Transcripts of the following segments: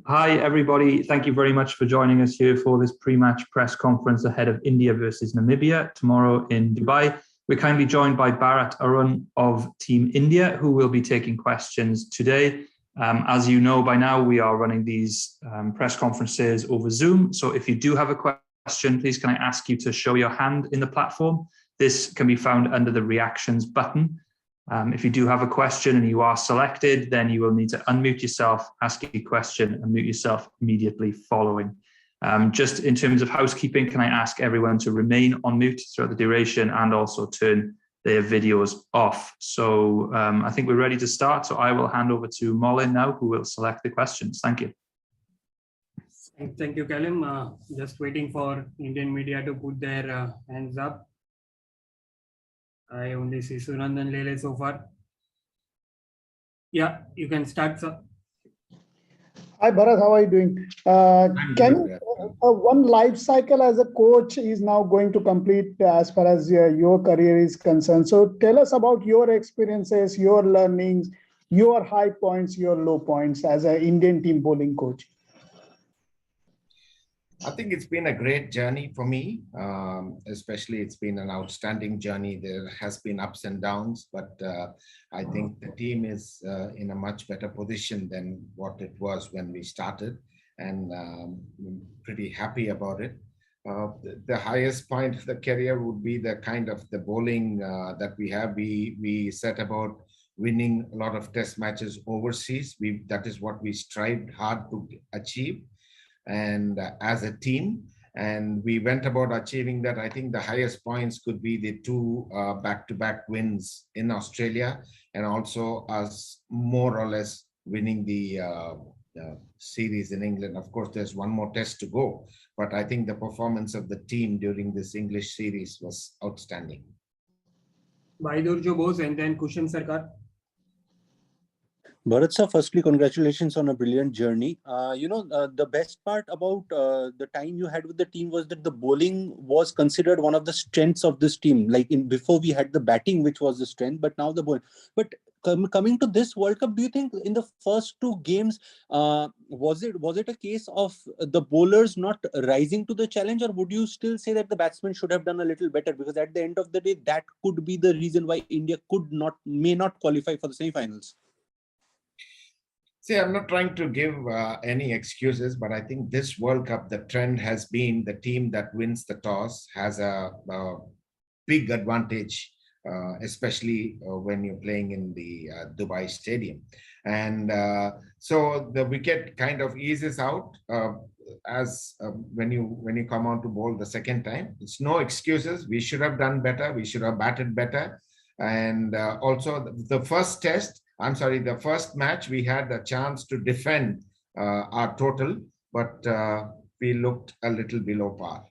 Hi, everybody. Thank you very much for joining us here for this pre-match press conference ahead of India versus Namibia tomorrow in Dubai. We're kindly joined by Bharat Arun of Team India, who will be taking questions today. As you know by now, we are running these press conferences over Zoom. So if you do have a question, please can I ask you to show your hand in the platform? This can be found under the reactions button. If you do have a question and you are selected, then you will need to unmute yourself, ask a question, and mute yourself immediately following. Just in terms of housekeeping, can I ask everyone to remain on mute throughout the duration and also turn their videos off? So I think we're ready to start. So I will hand over to Molin now, who will select the questions. Thank you. Thank you, Callum. Just waiting for Indian media to put their hands up. I only see Sunandan Lele so far. Yeah, you can start, sir. Hi, Bharat. How are you doing? One life cycle as a coach is now going to complete as far as your career is concerned. So tell us about your experiences, your learnings, your high points, your low points as an Indian team bowling coach. I think it's been a great journey for me, especially it's been an outstanding journey. There has been ups and downs, but I think the team is in a much better position than what it was when we started, and pretty happy about it. The highest point of the career would be the kind of the bowling that we have. We set about winning a lot of test matches overseas. That is what we strived hard to achieve. And as a team, and we went about achieving that. I think the highest points could be the two back-to-back wins in Australia, and also us more or less winning the series in England. Of course, there's one more test to go, but I think the performance of the team during this English series was outstanding. Bahadur Jo Bose and then Kushan Sarkar. Bharat sir, firstly, congratulations on a brilliant journey. The best part about the time you had with the team was that the bowling was considered one of the strengths of this team. Like before we had the batting, which was the strength, but now the bowling. But coming to this World Cup, do you think in the first two games, was it a case of the bowlers not rising to the challenge, or would you still say that the batsmen should have done a little better? Because at the end of the day, that could be the reason why India may not qualify for the semi-finals. See, I'm not trying to give any excuses, but I think this World Cup, the trend has been the team that wins the toss has a big advantage, especially when you're playing in the Dubai Stadium. And so the wicket kind of eases out as when you come on to bowl the second time. It's no excuses. We should have done better. We should have batted better. And also the first match, we had a chance to defend our total, but we looked a little below par.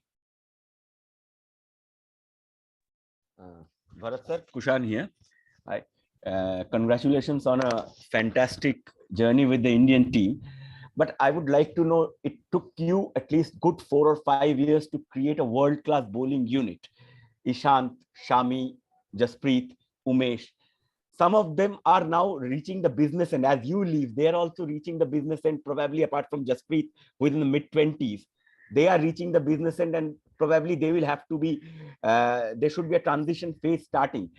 Bharat sir, Kushan here. Hi. Congratulations on a fantastic journey with the Indian team. But I would like to know, it took you at least good 4 or 5 years to create a world-class bowling unit. Ishant, Shami, Jasprit, Umesh. Some of them are now reaching the business end. As you leave, they're also reaching the business end, probably apart from Jasprit, within the mid-20s. They are reaching the business end, and probably they will have to be, there should be a transition phase starting.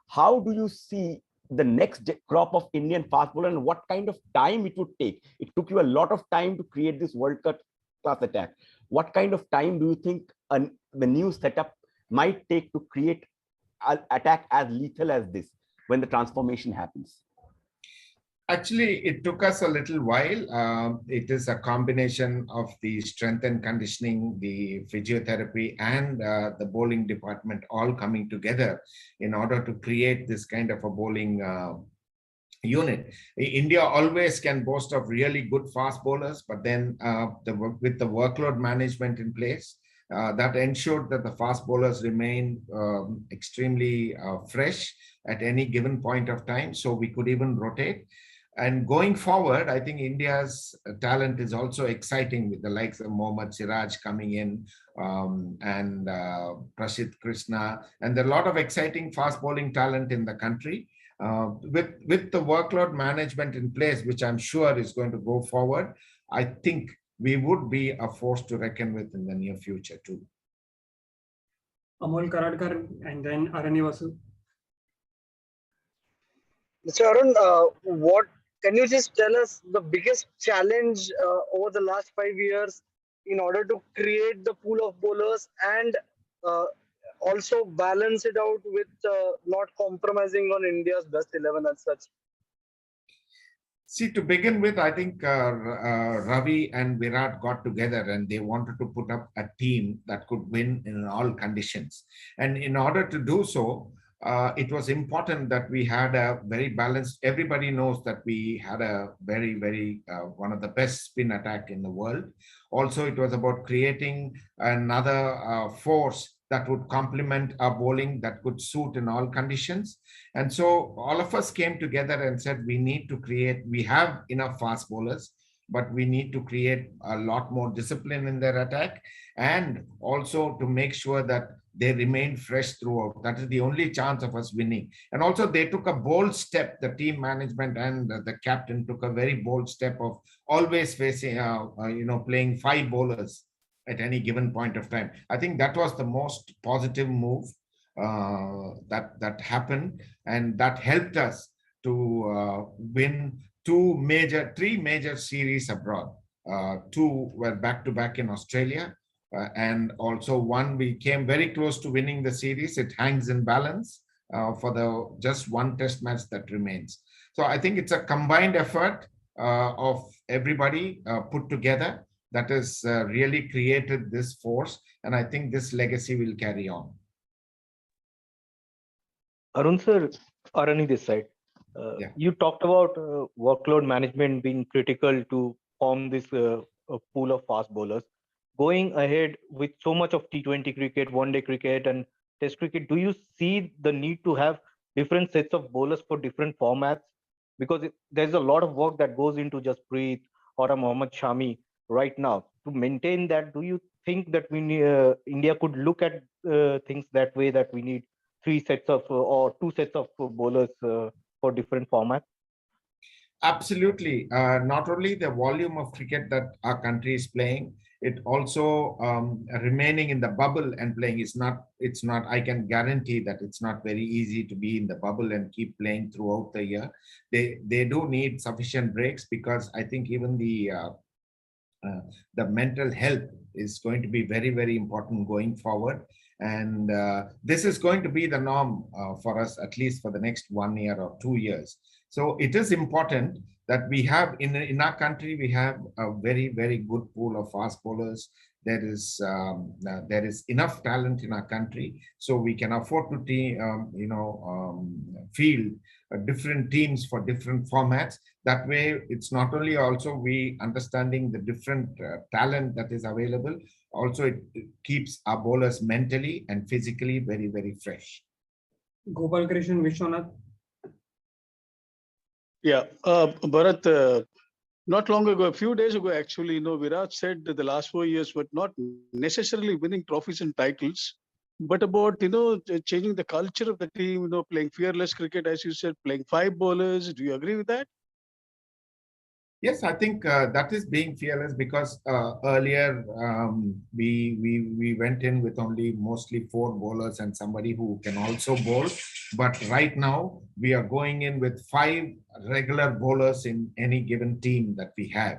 How do you see the next crop of Indian fast bowler, and what kind of time it would take? It took you a lot of time to create this World Cup class attack. What kind of time do you think the new setup might take to create an attack as lethal as this when the transformation happens? Actually, it took us a little while. It is a combination of the strength and conditioning, the physiotherapy, and the bowling department all coming together in order to create this kind of a bowling unit. India always can boast of really good fast bowlers, but then with the workload management in place, that ensured that the fast bowlers remain extremely fresh at any given point of time, so we could even rotate. And going forward, I think India's talent is also exciting with the likes of Mohammad Siraj coming in and Prasidh Krishna. And there are a lot of exciting fast bowling talent in the country. With the workload management in place, which I'm sure is going to go forward, I think we would be a force to reckon with in the near future too. Amol Karadkar and then Arani Vasu. Mr. Arun, what can you just tell us the biggest challenge over the last 5 years in order to create the pool of bowlers and uh, also balance it out with not compromising on India's best 11 as such? See, to begin with, I think Ravi and Virat got together and they wanted to put up a team that could win in all conditions. And in order to do so, it was important that we had a very balanced, everybody knows that we had a very, one of the best spin attack in the world. Also, it was about creating another force that would complement our bowling that could suit in all conditions. And so all of us came together and said, we need to create, we have enough fast bowlers, but we need to create a lot more discipline in their attack and also to make sure that they remain fresh throughout. That is the only chance of us winning. And also they took a bold step, the team management and the captain took a very bold step of always facing, playing 5 bowlers at any given point of time. I think that was the most positive move that happened, and that helped us to win 3 major series abroad. 2 were back-to-back in Australia, and also 1 we came very close to winning the series. It hangs in balance for the just 1 test match that remains. So I think it's a combined effort of everybody put together that has really created this force, and I think this legacy will carry on. Arun sir, Arani this side. Yeah. You talked about workload management being critical to form this pool of fast bowlers. Going ahead with so much of T20 cricket, one-day cricket, and Test cricket, do you see the need to have different sets of bowlers for different formats? Because there's a lot of work that goes into Jasprit or a Mohammad Shami right now. To maintain that, do you think that India could look at things that way, that we need 3 sets of or 2 sets of bowlers for different formats? Absolutely. Not only the volume of cricket that our country is playing, it also remaining in the bubble and playing it's not, I can guarantee that it's not very easy to be in the bubble and keep playing throughout the year. They do need sufficient breaks, because I think even the mental health is going to be very important going forward. And this is going to be the norm for us, at least for the next 1 year or 2 years. So it is important that we have, in our country, we have a very good pool of fast bowlers. There is enough talent in our country, so we can afford to field different teams for different formats. That way, it's not only also we understanding the different talent that is available, also it keeps our bowlers mentally and physically very fresh. Gopal Krishnan Vishwanath. Yeah, Bharat, not long ago, a few days ago, actually, Virat said that the last 4 years were not necessarily winning trophies and titles, but about, changing the culture of the team, playing fearless cricket, as you said, playing 5 bowlers. Do you agree with that? Yes, I think that is being fearless, because earlier we went in with only mostly 4 bowlers and somebody who can also bowl. But right now we are going in with 5 regular bowlers in any given team that we have.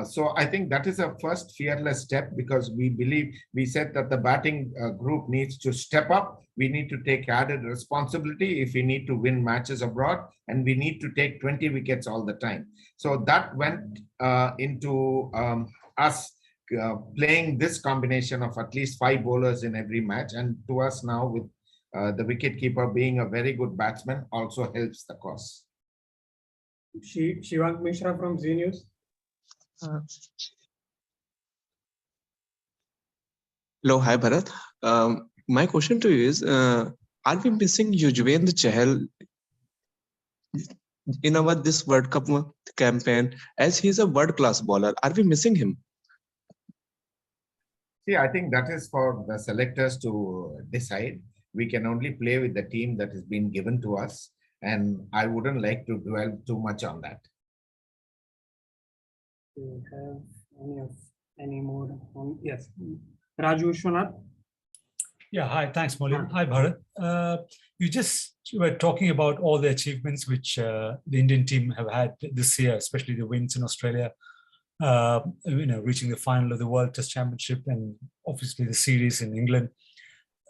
So I think that is a first fearless step, because we said that the batting group needs to step up. We need to take added responsibility if we need to win matches abroad, and we need to take 20 wickets all the time. So that went into us playing this combination of at least 5 bowlers in every match. And to us now, with the wicketkeeper being a very good batsman, also helps the cause. Shivang Mishra from Z News. Hello, hi Bharat. My question to you is, are we missing Yuzvendra Chahal in this World Cup campaign, as he's a world-class bowler? Are we missing him? See, I think that is for the selectors to decide. We can only play with the team that has been given to us, and I wouldn't like to dwell too much on that. we have any more? Yes, Raju Shwanath. Yeah, hi, thanks, Molin. Hi, Bharat. You just were talking about all the achievements which the Indian team have had this year, especially the wins in Australia, reaching the final of the World Test Championship and obviously the series in England.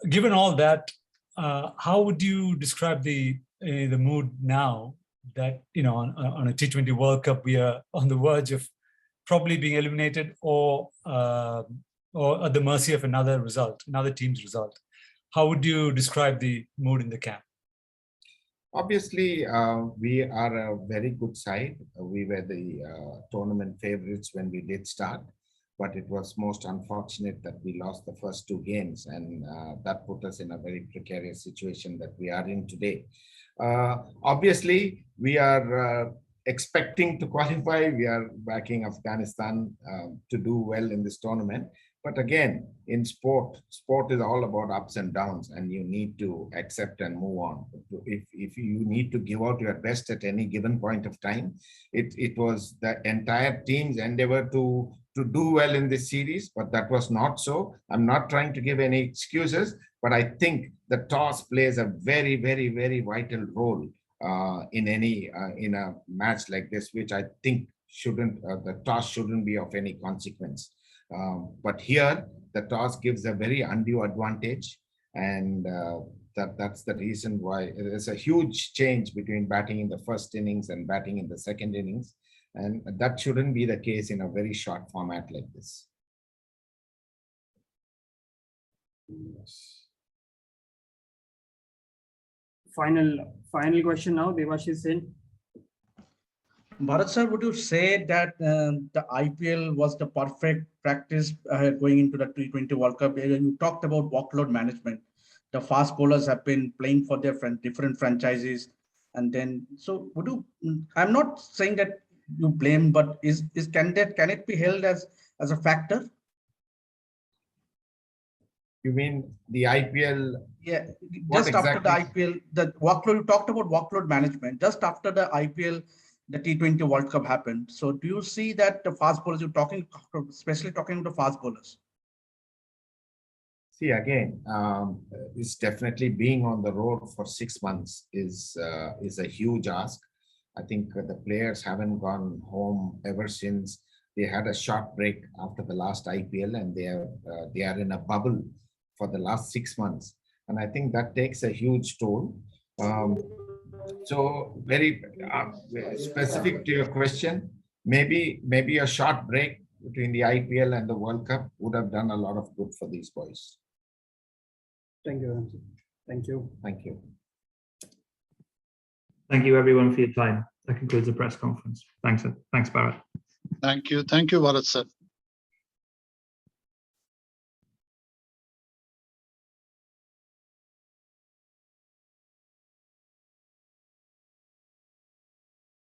Given all that, how would you describe the mood now that, on a T20 World Cup, we are on the verge of probably being eliminated or at the mercy of another team's result? How would you describe the mood in the camp? Obviously, we are a very good side. We were the tournament favorites when we did start, but it was most unfortunate that we lost the first two games, and that put us in a very precarious situation that we are in today. Obviously, we are expecting to qualify. We are backing Afghanistan to do well in this tournament. But again, in sport is all about ups and downs, and you need to accept and move on. If you need to give out your best at any given point of time, it was the entire team's endeavor to do well in this series, but that was not so. I'm not trying to give any excuses, but I think the toss plays a very, very, very vital role in a match like this, which I think the toss shouldn't be of any consequence. But here, the toss gives a very undue advantage, and that's the reason why there's a huge change between batting in the first innings and batting in the second innings, and that shouldn't be the case in a very short format like this. Final question now, Devashish Sen. Bharat sir, would you say that the IPL was the perfect practice going into the T20 World Cup? You talked about workload management. The fast bowlers have been playing for their different franchises, and then would you? I'm not saying that you blame, but can it be held as a factor? You mean the IPL? Yeah, just after the IPL, the workload, you talked about workload management. Just after the IPL, the T20 World Cup happened. So do you see that the fast bowlers, especially talking to fast bowlers? See, again, it's definitely being on the road for 6 months is a huge ask. I think the players haven't gone home ever since they had a short break after the last IPL, and they are in a bubble for the last 6 months. And I think that takes a huge toll. So very specific to your question, maybe a short break between the IPL and the World Cup would have done a lot of good for these boys. Thank you. Thank you. Thank you. Thank you, everyone, for your time. That concludes the press conference. Thanks, Bharat. Thank you, Bharat sir.